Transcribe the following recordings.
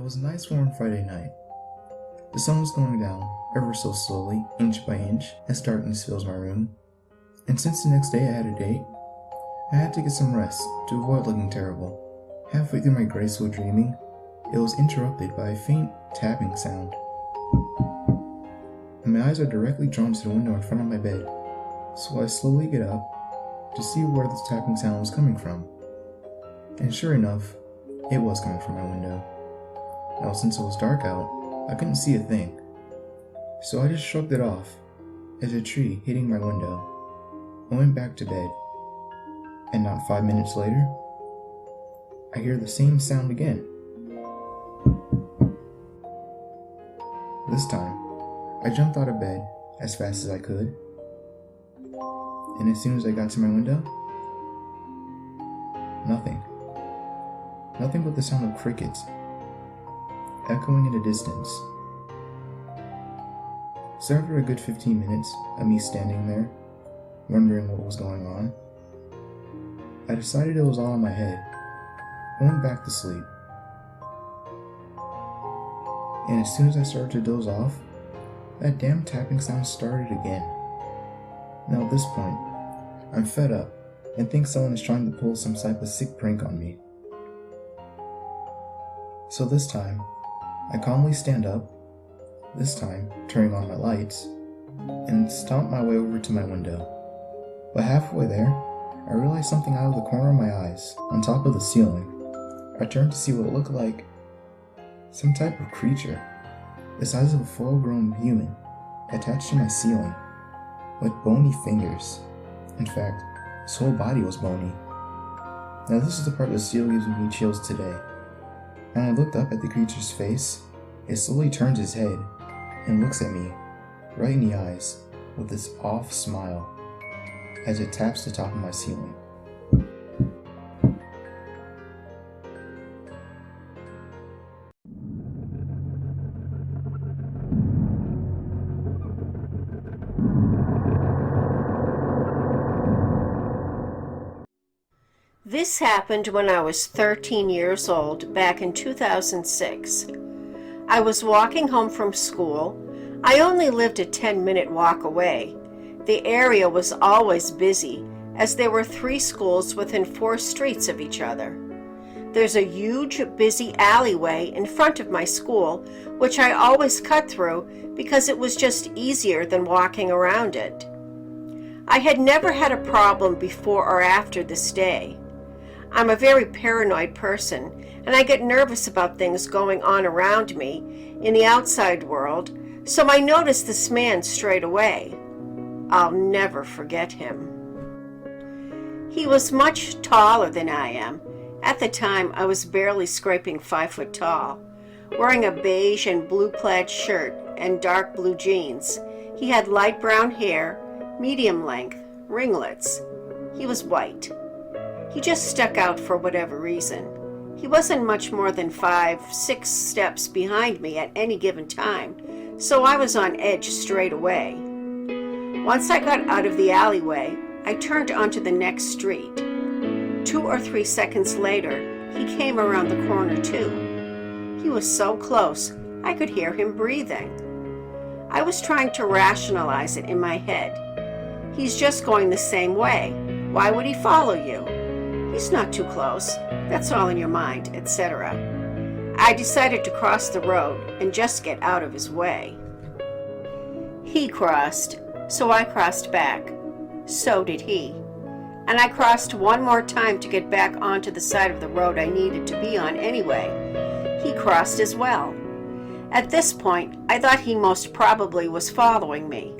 was a nice warm Friday night. The sun was going down, ever so slowly, inch by inch, as darkness fills my room. And since the next day I had a date, I had to get some rest to avoid looking terrible. Halfway through my graceful dreaming, it was interrupted by a faint tapping sound. And my eyes are directly drawn to the window in front of my bed, so I slowly get up to see where this tapping sound was coming from. And sure enough, it was coming from my window. Now, since it was dark out, I couldn't see a thing, so I just shrugged it off as a tree hitting my window. I went back to bed, and not 5 minutes later, I hear the same sound again. This time, I jumped out of bed as fast as I could, and as soon as I got to my window, nothing. Nothing but the sound of crickets echoing in the distance. So after a good 15 minutes of me standing there, wondering what was going on, I decided it was all in my head. I went back to sleep. And as soon as I started to doze off, that damn tapping sound started again. Now at this point, I'm fed up and think someone is trying to pull some type of sick prank on me. So this time, I calmly stand up, this time turning on my lights, and stomp my way over to my window. But halfway there, I realized something out of the corner of my eyes, on top of the ceiling. I turned to see what it looked like. Some type of creature, the size of a full-grown human, attached to my ceiling, with bony fingers. In fact, his whole body was bony. Now this is the part that still gives me chills today. When I looked up at the creature's face, it slowly turns his head and looks at me, right in the eyes, with this off smile, as it taps the top of my ceiling. This happened when I was 13 years old, back in 2006. I was walking home from school. I only lived a 10-minute walk away. The area was always busy, as there were 3 schools within 4 streets of each other. There's a huge, busy alleyway in front of my school, which I always cut through because it was just easier than walking around it. I had never had a problem before or after this day. I'm a very paranoid person, and I get nervous about things going on around me in the outside world, so I noticed this man straight away. I'll never forget him. He was much taller than I am. At the time, I was barely scraping 5 foot tall, wearing a beige and blue plaid shirt and dark blue jeans. He had light brown hair, medium length, ringlets. He was white. He just stuck out for whatever reason. He wasn't much more than 5-6 steps behind me at any given time, so I was on edge straight away. Once I got out of the alleyway, I turned onto the next street. 2 or 3 seconds later, he came around the corner too. He was so close, I could hear him breathing. I was trying to rationalize it in my head. He's just going the same way. Why would he follow you? He's not too close. That's all in your mind, etc. I decided to cross the road and just get out of his way. He crossed, so I crossed back. So did he. And I crossed one more time to get back onto the side of the road I needed to be on anyway. He crossed as well. At this point, I thought he most probably was following me.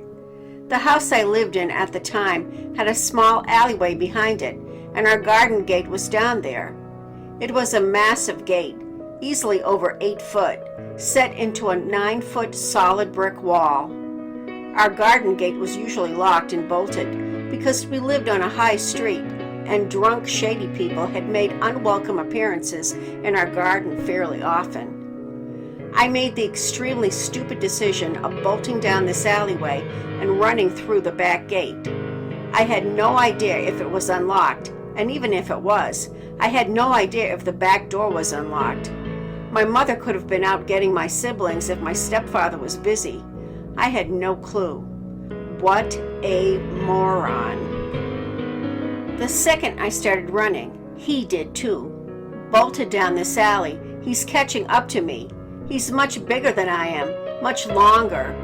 The house I lived in at the time had a small alleyway behind it, and our garden gate was down there. It was a massive gate, easily over 8 foot, set into a 9-foot solid brick wall. Our garden gate was usually locked and bolted because we lived on a high street, and drunk, shady people had made unwelcome appearances in our garden fairly often. I made the extremely stupid decision of bolting down this alleyway and running through the back gate. I had no idea if it was unlocked, and even if it was, I had no idea if the back door was unlocked. My mother could have been out getting my siblings if my stepfather was busy. I had no clue. What a moron. The second I started running, he did too. Bolted down this alley. He's catching up to me. He's much bigger than I am, much longer.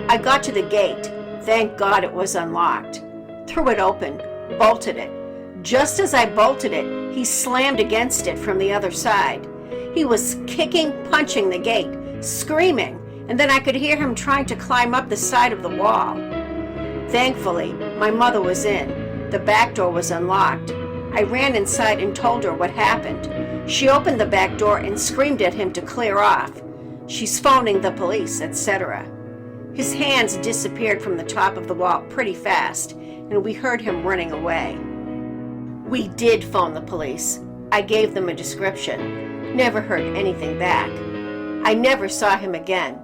I got to the gate. Thank God it was unlocked. Threw it open, bolted it. Just as I bolted it, he slammed against it from the other side. He was kicking, punching the gate, screaming, and then I could hear him trying to climb up the side of the wall. Thankfully, my mother was in. The back door was unlocked. I ran inside and told her what happened. She opened the back door and screamed at him to clear off. She's phoning the police, etc. His hands disappeared from the top of the wall pretty fast, and we heard him running away. We did phone the police. I gave them a description. Never heard anything back. I never saw him again,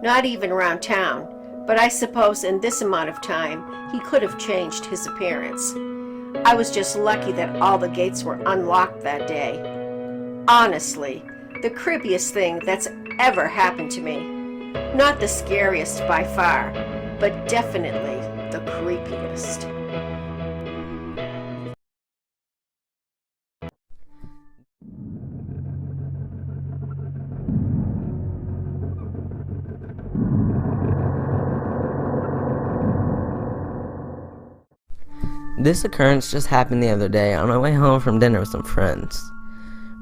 not even around town, but I suppose in this amount of time he could have changed his appearance. I was just lucky that all the gates were unlocked that day. Honestly, the creepiest thing that's ever happened to me. Not the scariest by far, but definitely the creepiest. This occurrence just happened the other day on my way home from dinner with some friends.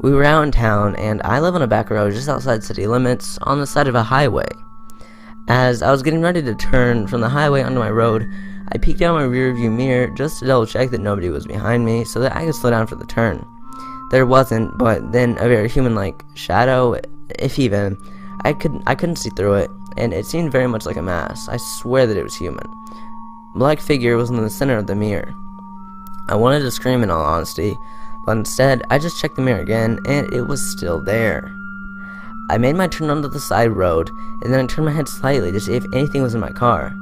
We were out in town, and I live on a back road just outside city limits on the side of a highway. As I was getting ready to turn from the highway onto my road, I peeked out my rearview mirror just to double check that nobody was behind me so that I could slow down for the turn. There wasn't, but then a very human-like shadow, if even. I couldn't see through it, and it seemed very much like a mask. I swear that it was human. A black figure was in the center of the mirror. I wanted to scream in all honesty, but instead I just checked the mirror again, and it was still there. I made my turn onto the side road, and then I turned my head slightly to see if anything was in my car.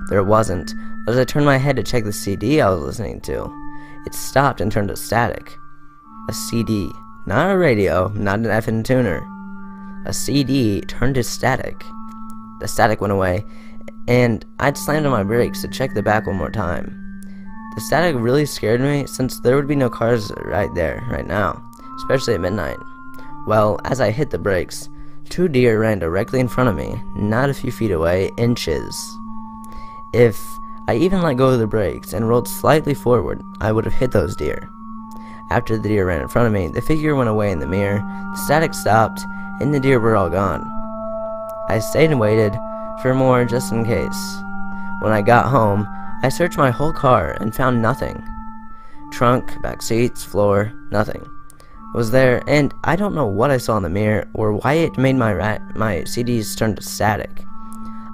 There wasn't, but as I turned my head to check the CD I was listening to, it stopped and turned to static. A CD, not a radio, not an FM tuner. A CD turned to static. The static went away, and I'd slammed on my brakes to check the back one more time. The static really scared me since there would be no cars right now, especially at midnight. Well, as I hit the brakes, 2 deer ran directly in front of me, not a few feet away, inches. If I even let go of the brakes and rolled slightly forward, I would have hit those deer. After the deer ran in front of me, the figure went away in the mirror, the static stopped, and the deer were all gone. I stayed and waited for more just in case. When I got home, I searched my whole car and found nothing. Trunk, back seats, floor, nothing was there, and I don't know what I saw in the mirror or why it made my CDs turn to static.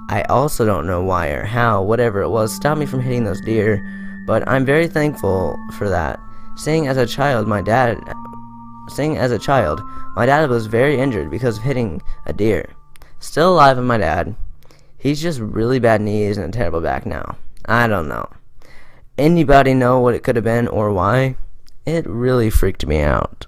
I also don't know why or how whatever it was stopped me from hitting those deer, but I'm very thankful for that. Seeing as a child, my dad was very injured because of hitting a deer. Still alive in my dad. He's just really bad knees and a terrible back now. I don't know. Anybody know what it could have been or why? It really freaked me out.